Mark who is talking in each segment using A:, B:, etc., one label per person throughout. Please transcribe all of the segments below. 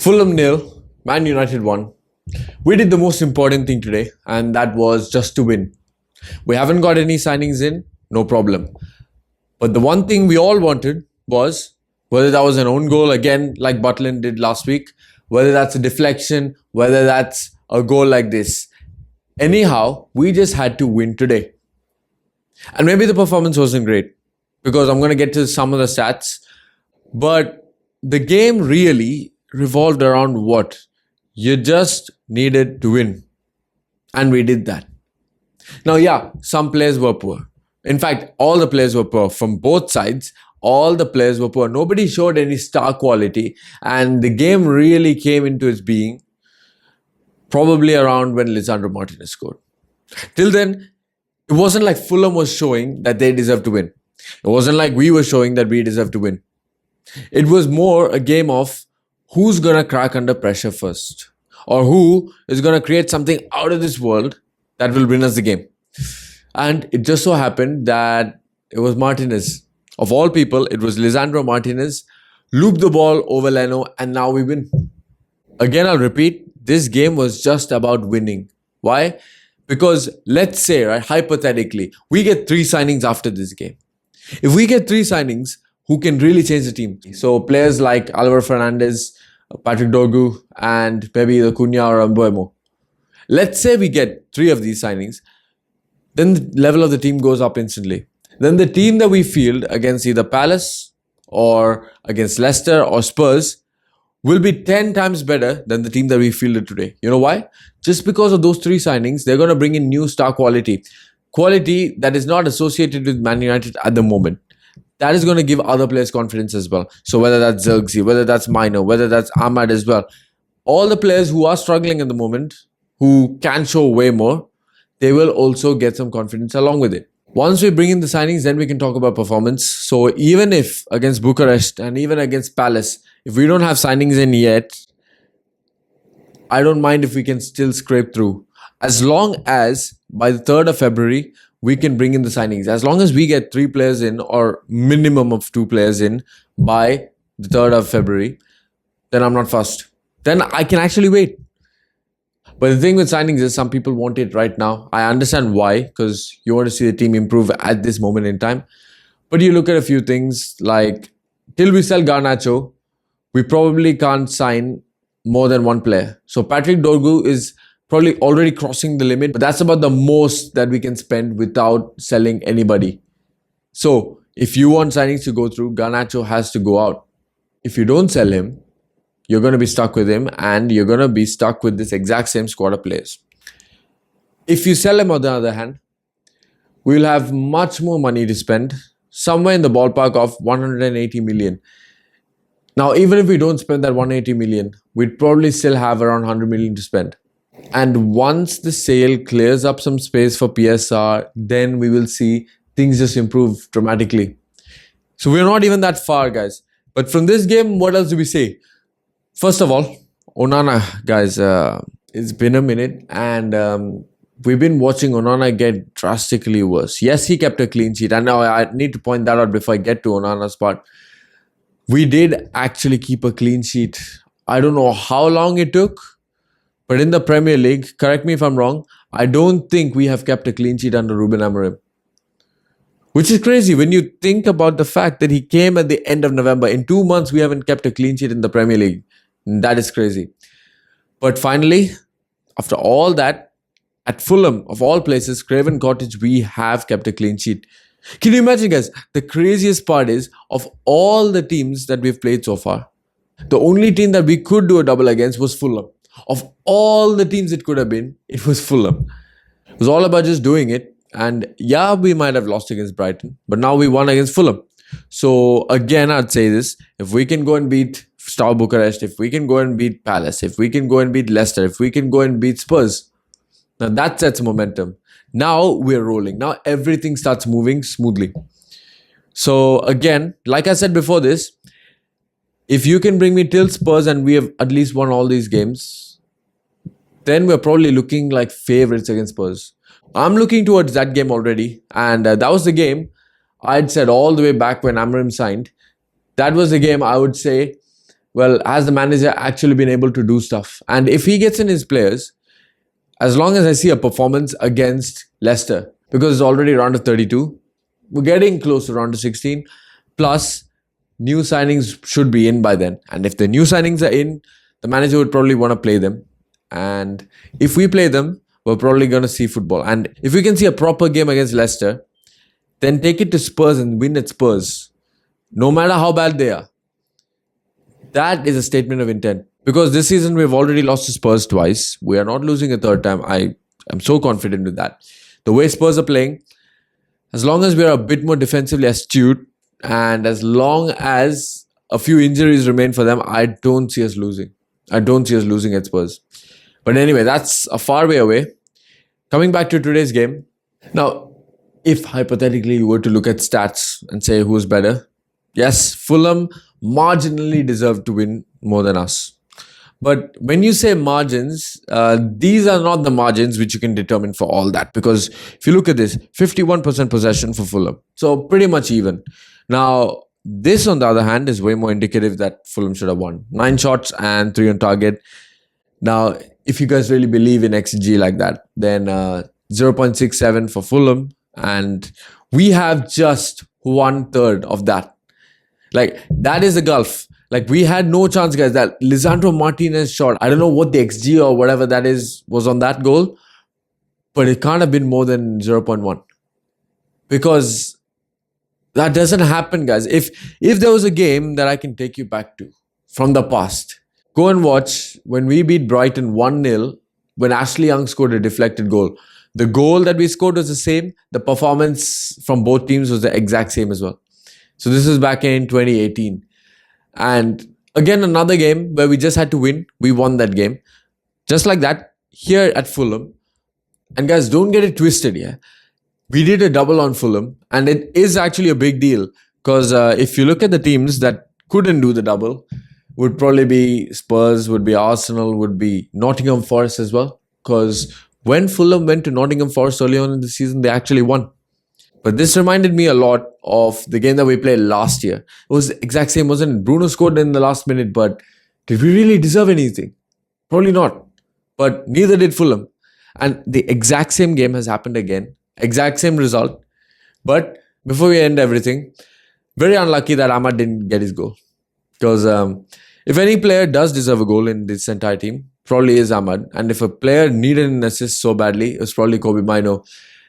A: Fulham nil, Man United won. We did the most important thing today, and that was just to win. We haven't got any signings in, no problem. But the one thing we all wanted was whether that was an own goal again, like Butland did last week, whether that's a deflection, whether that's a goal like this. Anyhow, we just had to win today. And maybe the performance wasn't great because I'm going to get to some of the stats. But the game really revolved around what? You just needed to win. And we did that. Now, yeah, some players were poor. In fact, all the players were poor from both sides. All the players were poor. Nobody showed any star quality. And the game really came into its being probably around when Lisandro Martinez scored. Till then, it wasn't like Fulham was showing that they deserved to win. It wasn't like we were showing that we deserved to win. It was more a game of who's going to crack under pressure first, or who is going to create something out of this world that will win us the game. And it just so happened that it was Martinez. Of all people, it was Lisandro Martinez, looped the ball over Leno, and now we win. Again, I'll repeat, this game was just about winning. Why? Because let's say, right, hypothetically, we get 3 signings after this game. If we get 3 signings, who can really change the team? So players like Alvaro Fernandez, Patrick Dorgu, and maybe the Cunha or Mbuemo. Let's say we get 3 of these signings, then the level of the team goes up instantly. Then the team that we field against either Palace or against Leicester or Spurs will be 10 times better than the team that we fielded today. You know why? Just because of those 3 signings, they're going to bring in new star quality. Quality that is not associated with Man United at the moment. That is going to give other players confidence as well. So whether that's Zirkzee, whether that's Minor, whether that's Ahmad as well. All the players who are struggling at the moment, who can show way more, they will also get some confidence along with it. Once we bring in the signings, then we can talk about performance. So even if against Bucharest and even against Palace, if we don't have signings in yet, I don't mind if we can still scrape through. As long as by the 3rd of February, we can bring in the signings. As long as we get 3 players in or minimum of 2 players in by the 3rd of February, then I'm not fussed. Then I can actually wait. But the thing with signings is some people want it right now. I understand why, because you want to see the team improve at this moment in time. But you look at a few things like, till we sell Garnacho, we probably can't sign more than 1 player. So Patrick Dorgu is probably already crossing the limit, but that's about the most that we can spend without selling anybody. So if you want signings to go through, Garnacho has to go out. If you don't sell him, you're going to be stuck with him, and you're going to be stuck with this exact same squad of players. If you sell him on the other hand, we'll have much more money to spend, somewhere in the ballpark of 180 million. Now, even if we don't spend that 180 million, we'd probably still have around 100 million to spend. And once the sale clears up some space for PSR, then we will see things just improve dramatically. So we're not even that far, guys. But from this game, what else do we say? First of all, Onana, guys, it's been a minute, and we've been watching Onana get drastically worse. Yes, he kept a clean sheet. And now I need to point that out before I get to Onana's part. We did actually keep a clean sheet. I don't know how long it took, but in the Premier League, correct me if I'm wrong, I don't think we have kept a clean sheet under Ruben Amorim. Which is crazy when you think about the fact that he came at the end of November. In 2 months, we haven't kept a clean sheet in the Premier League. That is crazy. But finally, after all that, at Fulham, of all places, Craven Cottage, we have kept a clean sheet. Can you imagine, guys? The craziest part is, of all the teams that we've played so far, the only team that we could do a double against was Fulham. Of all the teams it could have been, it was Fulham. It was all about just doing it. And yeah, we might have lost against Brighton, but now we won against Fulham. So again, I'd say this, if we can go and beat Steaua Bucharest, if we can go and beat Palace, if we can go and beat Leicester, if we can go and beat Spurs, now that sets momentum. Now we're rolling. Now everything starts moving smoothly. So again, like I said before this, if you can bring me till Spurs and we have at least won all these games, then we're probably looking like favourites against Spurs. I'm looking towards that game already, and that was the game I'd said all the way back when Amorim signed. That was the game I would say well, has the manager actually been able to do stuff? And if he gets in his players, as long as I see a performance against Leicester, because it's already round of 32, we're getting close to round of 16, plus new signings should be in by then. And if the new signings are in, the manager would probably want to play them. And if we play them, we're probably going to see football. And if we can see a proper game against Leicester, then take it to Spurs and win at Spurs, no matter how bad they are. That is a statement of intent. Because this season we've already lost to Spurs twice. We are not losing a third time. I am so confident with that. The way Spurs are playing, as long as we are a bit more defensively astute and as long as a few injuries remain for them, I don't see us losing. I don't see us losing at Spurs. But anyway, that's a far way away. Coming back to today's game. Now, if hypothetically you were to look at stats and say who's better, yes, Fulham marginally deserve to win more than us. But when you say margins, these are not the margins which you can determine for all that. Because if you look at this, 51% possession for Fulham. So pretty much even. Now, this on the other hand is way more indicative that Fulham should have won. 9 shots and 3 on target. Now, if you guys really believe in XG like that, then 0.67 for Fulham. And we have just 1/3 of that. Like, that is a gulf. Like, we had no chance, guys. That Lisandro Martinez shot, I don't know what the XG or whatever that is, was on that goal. But it can't have been more than 0.1. Because that doesn't happen, guys. If there was a game that I can take you back to from the past, go and watch when we beat Brighton 1-0 when Ashley Young scored a deflected goal. The goal that we scored was the same. The performance from both teams was the exact same as well. So this is back in 2018. And again, another game where we just had to win. We won that game. Just like that, here at Fulham. And guys, don't get it twisted, yeah. We did a double on Fulham. And it is actually a big deal. Because if you look at the teams that couldn't do the double, would probably be Spurs, would be Arsenal, would be Nottingham Forest as well. Because when Fulham went to Nottingham Forest early on in the season, they actually won. But this reminded me a lot of the game that we played last year. It was the exact same, wasn't it? Bruno scored in the last minute, but did we really deserve anything? Probably not. But neither did Fulham. And the exact same game has happened again. Exact same result. But before we end everything, very unlucky that Ahmad didn't get his goal. Because if any player does deserve a goal in this entire team, probably is Ahmad. And if a player needed an assist so badly, it was probably Kobe Mino.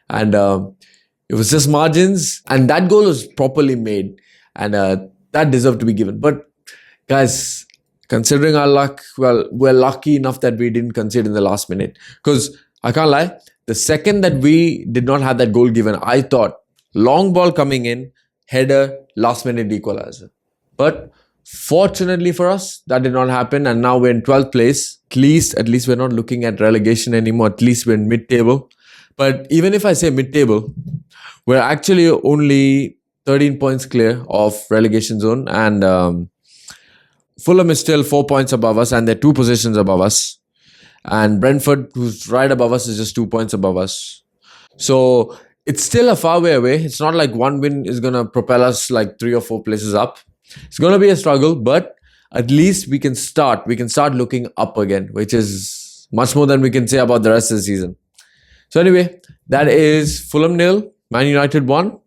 A: And it was just margins. And that goal was properly made. And that deserved to be given. But guys, considering our luck, well, we're lucky enough that we didn't concede in the last minute. Because I can't lie, the second that we did not have that goal given, I thought long ball coming in, header, last minute equalizer. But fortunately for us, that did not happen. And now we're in 12th place. At least we're not looking at relegation anymore. At least we're in mid-table. But even if I say mid-table, we're actually only 13 points clear of relegation zone. And Fulham is still 4 points above us. And they're 2 positions above us. And Brentford, who's right above us, is just 2 points above us. So it's still a far way away. It's not like one win is going to propel us like 3 or 4 places up. It's going to be a struggle, but at least we can start. We can start looking up again, which is much more than we can say about the rest of the season. So anyway, that is Fulham 0, Man United 1.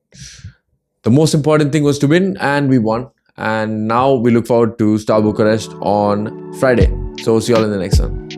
A: The most important thing was to win, and we won. And now we look forward to Star Bucharest on Friday. So see you all in the next one.